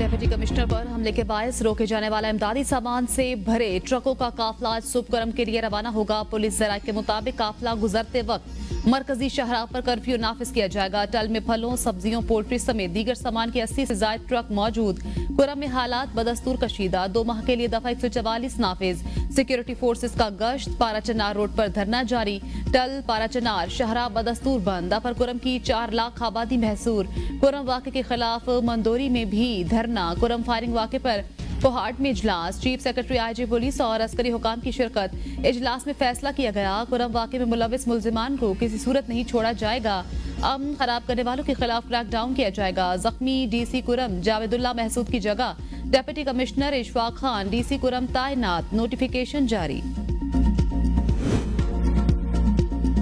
Deputy commissioner पर हमले के बायस रोके जाने वाला इमदादी सामान से भरे ट्रकों का काफिला आज सुबह के लिए रवाना होगा। पुलिस जराये के मुताबिक काफिला गुजरते वक्त मरकजी शाहराह पर कर्फ्यू नाफिज किया जाएगा। टल में फलों, सब्जियों, पोल्ट्री समेत दीगर सामान के 80 से ज्यादा ट्रक मौजूद। कुरम में हालात बदस्तूर कशीदा। 2 माह के लिए दफा 144 नाफिज। सिक्योरिटी फोर्सेस का गश्त। पाराचनार रोड पर धरना जारी। टल, पाराचनार, शाहराह बदस्तूर बंद। अपर कुरम की 4 लाख आबादी महसूर। कुरम वाक़े के खिलाफ मंदोरी में भी धरना। कुरम फायरिंग वाक़े पर कोहाट में इजलास। चीफ सेक्रेटरी आईजी पुलिस और अस्करी हुकाम की शिरकत। इजलास में फैसला किया गया, कुरम वाक़े में मुलविस मुल्जिमान को किसी सूरत नहीं छोड़ा जाएगा। अमन खराब करने वालों के खिलाफ क्रैकडाउन किया जाएगा। जख्मी डीसी कुरम जावेदुल्ला महसूद की जगह deputy commissioner Ishfaq Khan DC Kurram तैनात। नोटिफिकेशन जारी।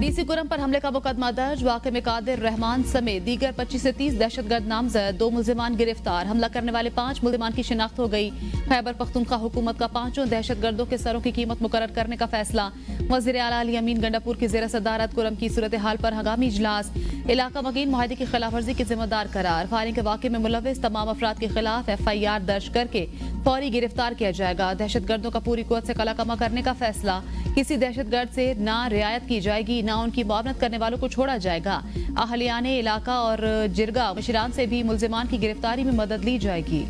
डीसी कुरम पर हमले का मुकदमा दर्ज। वाक़े में कादिर रहमान समेत दीगर 25 से 30 दहशतगर्द नामजद। 2 मुल्जिमान गिरफ्तार। हमला करने वाले 5 मुल्जिमान की शिनाख्त हो गई। खैबर पख्तूनख्वा हुकूमत का 5 दहशतगर्दों के सरों की कीमत मुकर्रर करने का फैसला। वज़ीर आला अली अमीन गंडापुर की ज़ेर सदारत कुरम की सूरत हाल पर हंगामी इजलास। इलाका मकीन मुआहदे की खिलाफ वर्जी के जिम्मेदार करार। फायरिंग के वाक़े में मुलविस तमाम अफराद के खिलाफ FIR दर्ज करके फौरी गिरफ्तार किया जाएगा। दहशतगर्दों का पूरी कुव्वत से कलाकमा करने का फैसला। किसी दहशतगर्द से ना रियायत की जाएगी, ना उनकी मुआवनत करने वालों को छोड़ा जाएगा। अहलियाने इलाका और जिरगा मुशीरान से भी मुल्जिमान की गिरफ्तारी में मदद ली जाएगी।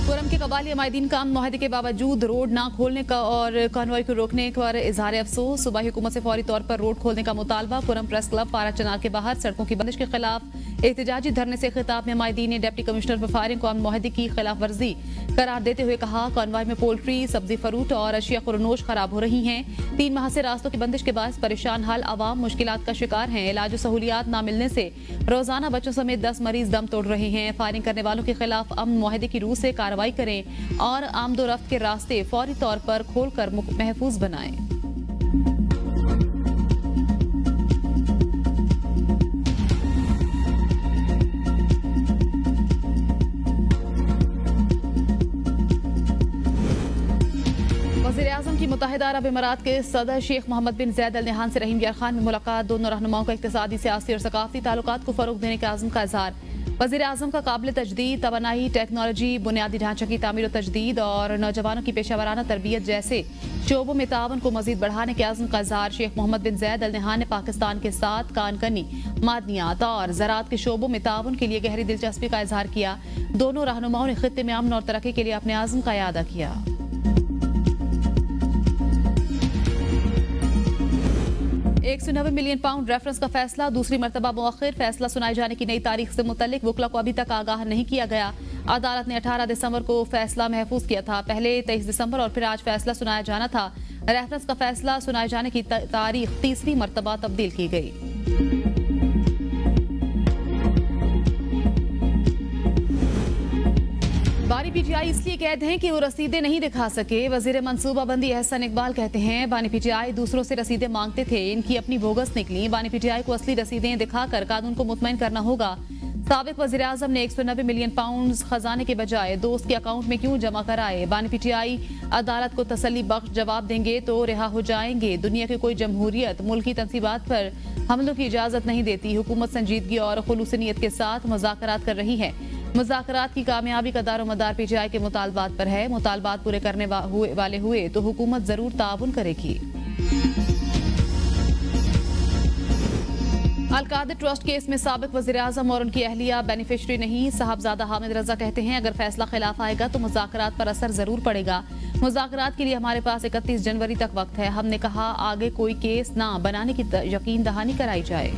कुरम के कबाली अमायदीन का मुआहदे के बावजूद रोड ना खोलने का और कॉन्वॉय को रोकने पर इजहार अफसोस। सूबाई हुकूमत से फौरी तौर पर रोड खोलने का मुतालबा। कुरम प्रेस क्लब पाराचनार के बाहर सड़कों की बंदिश के खिलाफ एहतजाजी धरने से खिताब में अमायदीन ने डिप्टी कमिश्नर पर फायरिंग को मुआहदे की खिलाफ वर्जी करार देते हुए कहा, कॉन्वॉय में पोल्ट्री, सब्जी, फरूट और अशिया खुरनोश खराब हो रही हैं। 3 माह से रास्तों की बंदिश के बाद परेशान हाल आवाम मुश्किलात का शिकार हैं। इलाज सहूलियात न मिलने से रोजाना बच्चों समेत 10 मरीज दम तोड़ रहे हैं। फायरिंग करने वालों के खिलाफ अमन मुआहदे की रूह से कार्रवाई करें और आमदोरफ्त के रास्ते फौरी तौर पर खोलकर महफूज बनाएं। वज़ीर आज़म की मुत्तहिदा अरब इमारात के सदर शेख मोहम्मद बिन ज़ैद अल नहान से रहीम यार खान में मुलाकात। दोनों रहनुमाओं का इक़्तिसादी, सियासी और सकाफ़ती ताल्लुकात को फ़रोग़ देने के आज़म का इज़हार। वज़ीर आज़म का काबिल तजदीद तवानाई, टेक्नोलॉजी, बुनियादी ढांचे की तामीर और तजदीद और नौजवानों की पेशा वराना तरबियत जैसे शोबों में तावन को मज़ीद बढ़ाने के आज़म का इज़हार। शेख मोहम्मद बिन ज़ैद अल नहान ने पाकिस्तान के साथ कानकनी, मादनियात और ज़राअत के शोबों में तावन के लिए गहरी दिलचस्पी का इज़हार किया। दोनों रहनुमाओं ने खित्ते में अमन और तरक्की के लिए अपने आज़म का इयादा किया। 190 मिलियन पाउंड रेफरेंस का फैसला दूसरी मरतबा मुअख्खर। फैसला सुनाए जाने की नई तारीख से मुतल्लिक वकला को अभी तक आगाह नहीं किया गया। अदालत ने 18 दिसंबर को फैसला महफूज किया था। पहले 23 दिसंबर और फिर आज फैसला सुनाया जाना था। रेफरेंस का फैसला सुनाए जाने की तारीख तीसरी मरतबा तब्दील की गई। बानी PTI इसलिए कैद हैं कि वो रसीदें नहीं दिखा सके। वजीर मनसूबाबंदी एहसन इकबाल कहते हैं, बानी PTI दूसरों से रसीदें मांगते थे, इनकी अपनी बोगस निकली। बानी PTI को असली रसीदें दिखाकर कानून को मुतमईन करना होगा। साबिक वजीर आजम ने 190 मिलियन पाउंड खजाने के बजाय दोस्त के अकाउंट में क्यों जमा कराए? बानी PTI अदालत को तसल्ली बख्श जवाब देंगे तो रिहा हो जाएंगे। दुनिया की कोई जमहूरियत मुल्की तंसीबात पर हमलों की इजाजत नहीं देती। हुकूमत संजीदगी और खुलूसनियत के साथ मुज़ाकरात कर रही है। मुज़ाकरात की कामयाबी का दारोमदार PTI के मुतालबात पर है। मुतालबात पूरे करने वाले हुए तो हुकूमत जरूर ताउन करेगी। अल-कादिर ट्रस्ट केस में साबिक वज़ीर आज़म और उनकी अहलिया बेनिफिशरी नहीं। साहबजादा हामिद रजा कहते हैं, अगर फैसला खिलाफ आएगा तो मुज़ाकरात पर असर जरूर पड़ेगा। मुज़ाकरात के लिए हमारे पास 31 जनवरी तक वक्त है। हमने कहा आगे कोई केस ना बनाने की यकीन दहानी कराई जाए।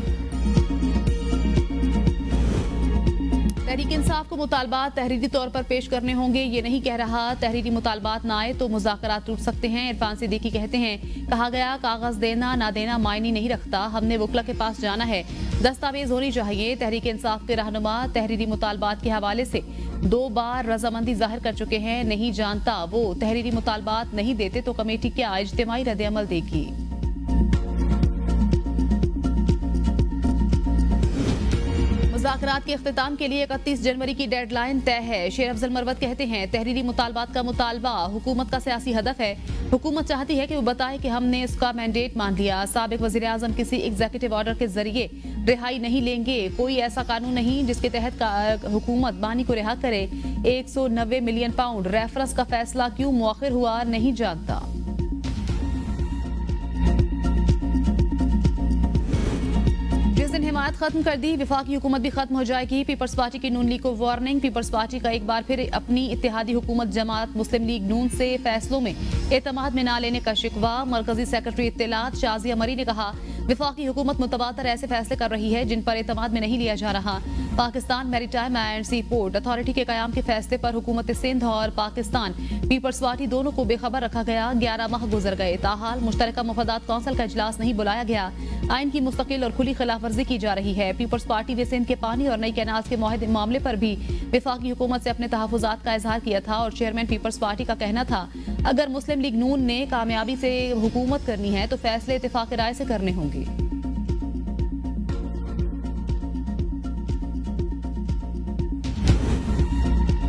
तहरीक इंसाफ को मुतालबात तहरीरी तौर पर पेश करने होंगे। ये नहीं कह रहा तहरीरी मुतालबात ना आए तो मुज़ाकरात टूट सकते हैं। इरफान सिद्दीकी कहते हैं, कहा गया कागज देना ना देना मायने नहीं रखता। हमने वकला के पास जाना है, दस्तावेज होनी चाहिए। तहरीक इंसाफ के रहनुमा तहरीरी मुतालबात के हवाले से 2 बार रजामंदी जाहिर कर चुके हैं। नहीं जानता वो तहरीरी मुतालबात नहीं देते तो कमेटी क्या इज्तिमाई रद्द-ए-अमल देगी। मुज़ाकरात मुज़ाकरात के इख्तिताम के लिए 31 जनवरी की डेडलाइन तय है। शेर अफजल मरवत कहते हैं, तहरीरी मुतालबात का मुतालबा हुकूमत का सियासी हदफ है। हुकूमत चाहती है कि वो बताए कि हमने इसका मैंडेट मान लिया। साबिक वज़ीर आज़म किसी एग्जीक्यूटिव ऑर्डर के जरिए रिहाई नहीं लेंगे। कोई ऐसा कानून नहीं जिसके तहत हुकूमत बानी को रिहा करे। 190 मिलियन पाउंड रेफरेंस का फैसला क्यों मुअख्खर हुआ, नहीं जानता। जिस दिन हिमायत खत्म कर दी, विफाकी हुकूमत भी खत्म हो जाएगी। पीपल्स पार्टी की नून लीग को वार्निंग। पीपल्स पार्टी का एक बार फिर अपनी इत्तेहादी हुकूमत जमात मुस्लिम लीग नून से फैसलों में एतमाद में ना लेने का शिकवा। मरकजी सेक्रेटरी इत्तलात शाजिया मरी ने कहा, विफाकी हुकूमत मुतबातर ऐसे फैसले कर रही है जिन पर एतमाद में नहीं लिया जा रहा। Pakistan maritime and sea port authority के कयाम के फैसले पर हुकूमत सिंध और पाकिस्तान पीपल्स पार्टी दोनों को बेखबर रखा गया। 11 माह गुजर गए, ताहाल मुश्तरका मुफादात कौंसिल का इजलास नहीं बुलाया गया। आइन की मुस्तकिल और खुली खिलाफवर्जी की जा रही है। पीपल्स पार्टी ने सिंध के पानी और नई कैनाल्स के मुआहदे मामले पर भी विफाकी हुकूमत से अपने तहफुजात का इजहार किया था और चेयरमैन पीपल्स पार्टी का कहना था, अगर मुस्लिम लीग नून ने कामयाबी से हुकूमत करनी है तो फैसले इत्तेफाक राय से करने होंगे।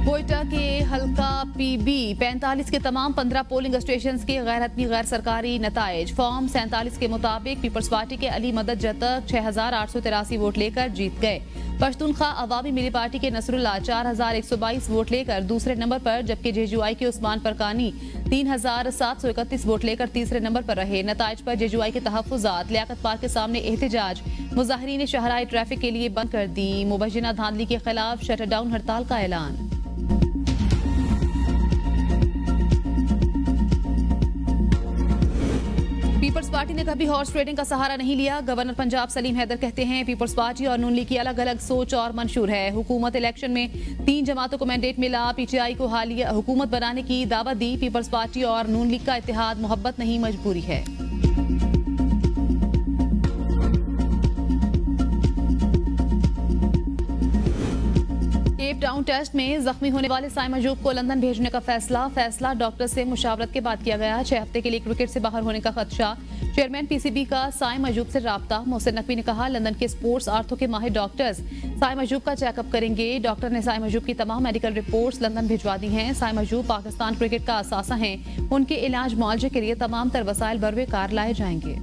कोयटा के हल्का पीबी 45 के तमाम 15 पोलिंग स्टेशन के गैर हतमी गैर सरकारी नताइज। फॉर्म 47 के मुताबिक पीपल्स पार्टी के अली मदद जतक 6883 वोट लेकर जीत गए। पश्तूनख्वा अवामी मिली पार्टी के नसरुल्लाह 4122 वोट लेकर दूसरे नंबर पर, जबकि जेजुआई के उस्मान परकानी 3731 वोट लेकर तीसरे नंबर पर रहे। नताइज पर जेजुआई के तहफुजात। लियाकत पार्क के सामने एहतजाज। मुजाहिरीन ने शहराई ट्रैफिक के लिए बंद कर दी। मुबैना धांधली के खिलाफ शटरडाउन हड़ताल का ऐलान। पीपल्स पार्टी ने कभी हॉर्स ट्रेडिंग का सहारा नहीं लिया। गवर्नर पंजाब सलीम हैदर कहते हैं, पीपल्स पार्टी और नून लीग की अलग अलग सोच और मंशूर है। हुकूमत इलेक्शन में 3 जमातों को मैंडेट मिला। पीटीआई को हालिया हुकूमत बनाने की दावत दी। पीपल्स पार्टी और नून लीग का इत्तेहाद मोहब्बत नहीं, मजबूरी है। केप टाउन टेस्ट में जख्मी होने वाले साइम अयूब को लंदन भेजने का फैसला डॉक्टर से मुशावरत के बाद किया गया। 6 हफ्ते के लिए क्रिकेट से बाहर होने का खदशा। चेयरमैन पीसीबी का साइम अयूब से राब्ता। मोहसिन नकवी ने कहा, लंदन के स्पोर्ट्स आर्थो के माहिर डॉक्टर्स साइम अयूब का चेकअप करेंगे। डॉक्टर ने साइम अयूब की तमाम मेडिकल रिपोर्ट्स लंदन भिजवा दी हैं। साइम अयूब पाकिस्तान क्रिकेट का असासा हैं। उनके इलाज मुआवजे के लिए तमाम तर वसाइल बरवे कार लाए जाएंगे।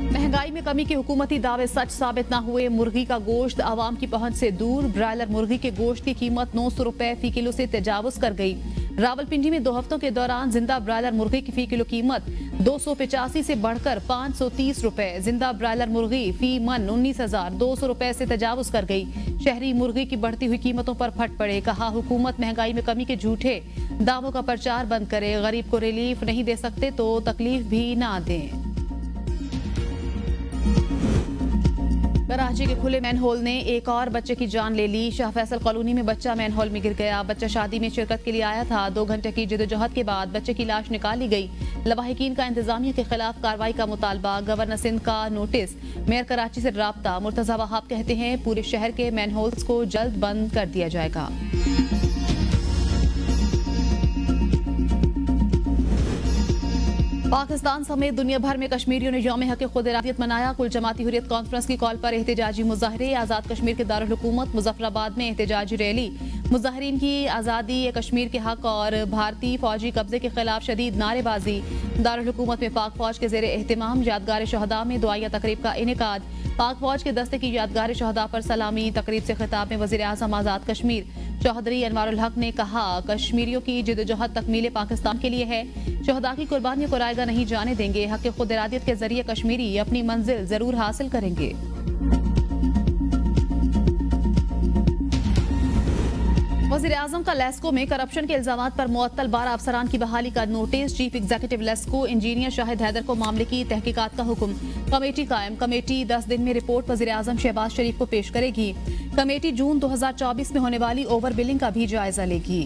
महंगाई में कमी के हुकूमती दावे सच साबित न हुए। मुर्गी का गोश्त आवाम की पहुंच से दूर। ब्रायलर मुर्गी के गोश्त की कीमत 900 रुपए फी किलो से तजावुज कर गई। रावलपिंडी में 2 हफ्तों के दौरान जिंदा ब्रायलर मुर्गी की फी किलो कीमत 285 से बढ़कर 530 रुपए। जिंदा ब्रायलर मुर्गी फी मन 19,200 रुपए से तजावुज कर गई। शहरी मुर्गी की बढ़ती हुई कीमतों पर फट पड़े। कहा, हुकूमत महंगाई में कमी के झूठे दावों का प्रचार बंद करे। गरीब को रिलीफ नहीं दे सकते तो तकलीफ भी ना दें। कराची के खुले मैनहोल ने एक और बच्चे की जान ले ली। शाह फैसल कॉलोनी में बच्चा मैनहोल में गिर गया। बच्चा शादी में शिरकत के लिए आया था। 2 घंटे की जदोजहद के बाद बच्चे की लाश निकाली गई। लवाहिकीन का इंतजामिया के खिलाफ कार्रवाई का मुतालबा। गवर्नर सिंध का नोटिस। मेयर कराची से राब्ता। मुर्तजा वहाब कहते हैं, पूरे शहर के मैनहोल्स को जल्द बंद कर दिया जाएगा। पाकिस्तान समेत दुनिया भर में कश्मीरियों ने यौम हक खुद इरादियत मनाया। कुल जमाती हुर्रियत कॉन्फ्रेंस की कॉल पर एहतजाजी मुजाहरे। आज़ाद कश्मीर के दारुल हुकूमत मुजफ्फराबाद में एहतजाजी रैली। मुजाहरीन की आज़ादी कश्मीर के हक और भारतीय फौजी कब्जे के खिलाफ शदीद नारेबाजी। दारुल हुकूमत में पाक फौज के जेर एहतमाम यादगार शहदा में दुआया तकरीब का इनेकाद। पाक फौज के दस्ते की यादगार शहदा पर सलामी तकरीब से खिताब में वज़ीर आज़म आज़ाद कश्मीर चौधरी अनवारुल हक ने कहा, कश्मीरियों की जिद्दोजहद तकमील पाकिस्तान के लिए है। शहदा की कुर्बानियों को रायगा नहीं जाने देंगे। हक खुद इरादियत के जरिए कश्मीरी अपनी मंजिल जरूर हासिल करेंगे। वज़ीर आज़म का लेस्को में करप्शन के इल्जामात पर मुअत्तल 12 अफसरान की बहाली का नोटिस। Chief executive LESCO engineer Shahid Haider को मामले की तहकीकात का हुक्म। कमेटी कायम। कमेटी 10 दिन में रिपोर्ट वज़ीर आज़म शहबाज शरीफ को पेश करेगी। कमेटी जून 2024 में होने वाली ओवर बिलिंग का भी जायजा लेगी।